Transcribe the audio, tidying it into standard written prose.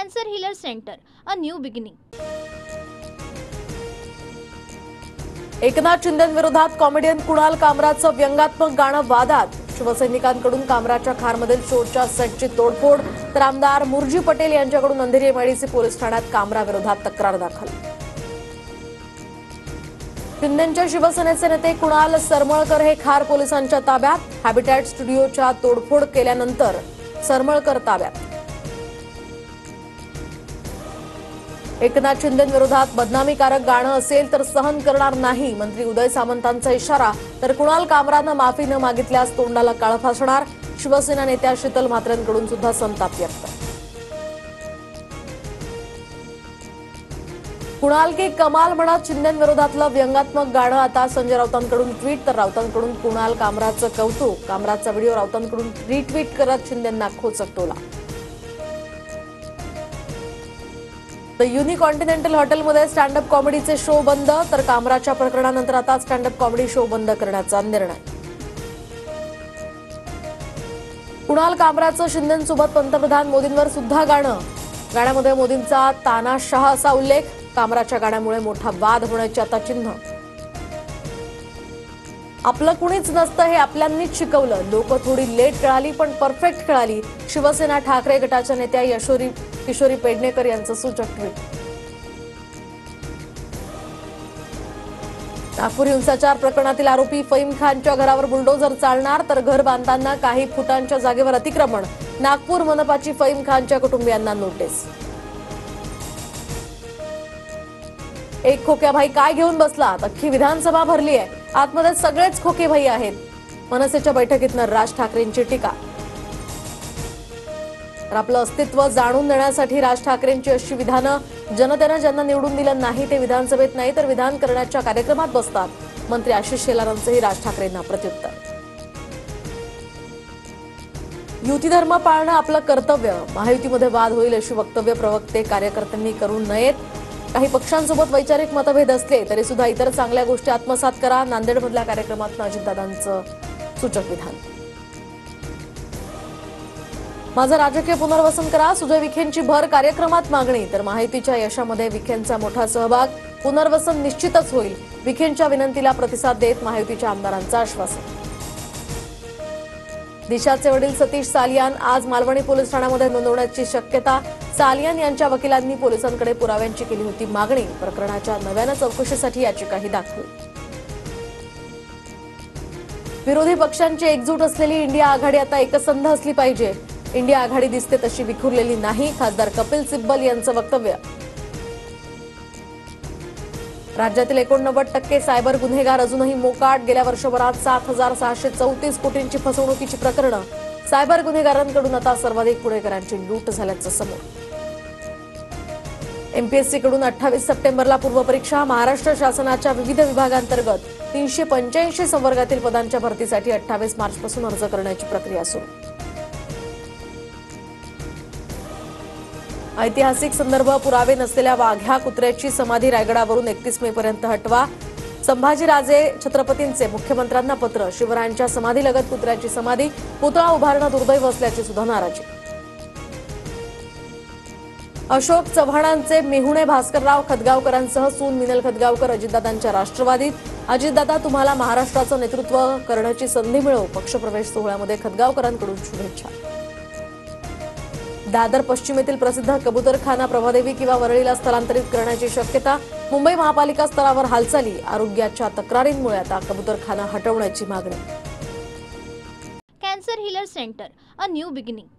Cancer Healer Center, a new beginning. Eknath शिंदेंविरोधात comedian Kunal कामराचं व्यंगात्मक गाणं वादात। शिवसैनिकांकडून कामराच्या खारमधील शोच्या सेटची तोडफोड, तर आमदार मुरजी पटेल यांच्याकडून अंधेरी एमआयडीसी पोलीस ठाण्यात कामराविरोधात तक्रार दाखल। शिंदेंच्या शिवसेनेचे नेते कुणाल सरमळकर हे खार पोलिसांच्या ताब्यात। हॅबिटॅट स्टुडिओच्या तोडफोड केल्यानंतर सरमळकर ताब्यात। एकनाथ शिंदेंविरोधात बदनामीकारक गाणं असेल तर सहन करणार नाही, मंत्री उदय सामंतांचा इशारा। तर कुणाल कामरानं माफी न मागितल्यास तोंडाला काळं फासणार, शिवसेना नेत्या शीतल म्हात्रेंकडून सुद्धा संताप व्यक्त। कुणाल की कमाल म्हणत शिंदेंविरोधातलं व्यंगात्मक गाणं आता संजय राऊतांकडून ट्विट, तर राऊतांकडून कुणाल कामराचं कौतुक। कामराचा व्हिडिओ राऊतांकडून रिट्विट करत शिंदेंना खोचक टोला। द युनिकॉन्टिनेंटल हॉटेलमध्ये स्टँडअप कॉमेडीचे शो बंद, तर कामराच्या प्रकरणानंतर आता स्टँडअप कॉमेडी शो बंद करण्याचा निर्णय। कुणाल कामराचं शिंदेंसोबत पंतप्रधान मोदींवर सुद्धा गाणं, गाण्यामध्ये मोदींचा तानाशाह असा उल्लेख। कामराच्या गाण्यामुळे मोठा वाद होण्याची आता चिन्ह। आपलं कुणीच नसतं हे आपल्यांनीच शिकवलं, लोक थोडी लेट कळाली पण परफेक्ट कळाली, शिवसेना ठाकरे गटाच्या नेत्या किशोरी पेडणेकर यांचं सूचक ट्विट। नागपूर हिंसाचार प्रकरणातील आरोपी फहीम खानच्या घरावर बुलडोझर चालणार, तर घर बांधताना काही फुटांच्या जागेवर अतिक्रमण, नागपूर मनपाची फहीम खानच्या कुटुंबियांना नोटीस। एक खोक्याभाई काय घेऊन बसलात, अख्खी विधानसभा भरली आहे, आतमध्ये सगळेच खोकेभाई आहेत, मनसेच्या बैठकीतनं राज ठाकरेंची टीका। तर आपलं अस्तित्व जाणून देण्यासाठी राज ठाकरेंची अशी विधानं, जनतेनं ज्यांना निवडून दिलं नाही ते विधानसभेत नाही तर विधान करण्याच्या कार्यक्रमात बसतात, मंत्री आशिष शेलारांचंही राज ठाकरेंना प्रत्युत्तर। युती धर्म पाळणं आपलं कर्तव्य, महायुतीमध्ये वाद होईल अशी वक्तव्य प्रवक्ते कार्यकर्त्यांनी करू नयेत। काही पक्षांसोबत वैचारिक मतभेद असले तरी सुद्धा इतर चांगल्या गोष्टी आत्मसात करा, नांदेडमधल्या कार्यक्रमात अजितदादांचं सूचक विधान। माझं राजकीय पुनर्वसन करा, सुजय विखेंची भर कार्यक्रमात मागणी, तर महायुतीच्या यशामध्ये विखेंचा मोठा सहभाग, पुनर्वसन निश्चितच होईल, विखेंच्या विनंतीला प्रतिसाद देत महायुतीच्या आमदारांचं आश्वासन। दिशाचे वडील सतीश सालियान आज मालवणी पोलीस ठाण्यामध्ये नोंदवण्याची शक्यता, सालियान यांच्या वकिलांनी पोलिसांकडे पुराव्यांची केली होती मागणी, प्रकरणाच्या नव्यानं चौकशीसाठी याचिकाही दाखल। विरोधी पक्षांची एकजूट असलेली इंडिया आघाडी आता एकसंध असली पाहिजे, इंडिया आघाडी दिसते तशी विखुरलेली नाही, खासदार कपिल सिब्बल यांचं वक्तव्य। राज्यातील 89% सायबर गुन्हेगार अजूनही मोकाट, गेल्या वर्षभरात 7,634 कोटींची फसवणुकीची प्रकरणं, सायबर गुन्हेगारांकडून आता सर्वाधिक पुणेकरांची लूट झाल्याचं समोर। एमपीएससीकडून 28 सप्टेंबरला पूर्वपरीक्षा, महाराष्ट्र शासनाच्या विविध विभागांतर्गत 385 संवर्गातील पदांच्या भरतीसाठी 28 मार्चपासून अर्ज करण्याची प्रक्रिया सुरू। ऐतिहासिक संदर्भ पुरावे नसलेल्या वाघ्या कुत्र्याची समाधी रायगडावरून 31 मे पर्यंत हटवा, संभाजीराजे छत्रपतींचे मुख्यमंत्र्यांना पत्र, शिवरायांच्या समाधीलगत कुत्र्याची समाधी, पुतळा उभारणं दुर्दैव असल्याची सुद्धा नाराजी। अशोक चव्हाणांचे मेहुणे भास्करराव खदगावकरांसह सून मिनल खदगावकर अजितदादांच्या राष्ट्रवादीत, अजितदादा तुम्हाला महाराष्ट्राचं नेतृत्व करण्याची संधी मिळो, पक्षप्रवेश सोहळ्यामध्ये खदगावकरांकडून शुभेच्छा। दादर पश्चिम येथील प्रसिद्ध कबूतरखाना प्रभादेवी किंवा वरळीला स्थलांतरित करण्याची शक्यता, मुंबई महापालिका स्तरावर हालचाली, आरोग्याच्या तक्रारींमुळे आता कबूतरखाना हटवण्याची मागणी। Cancer Healer Center, a new beginning.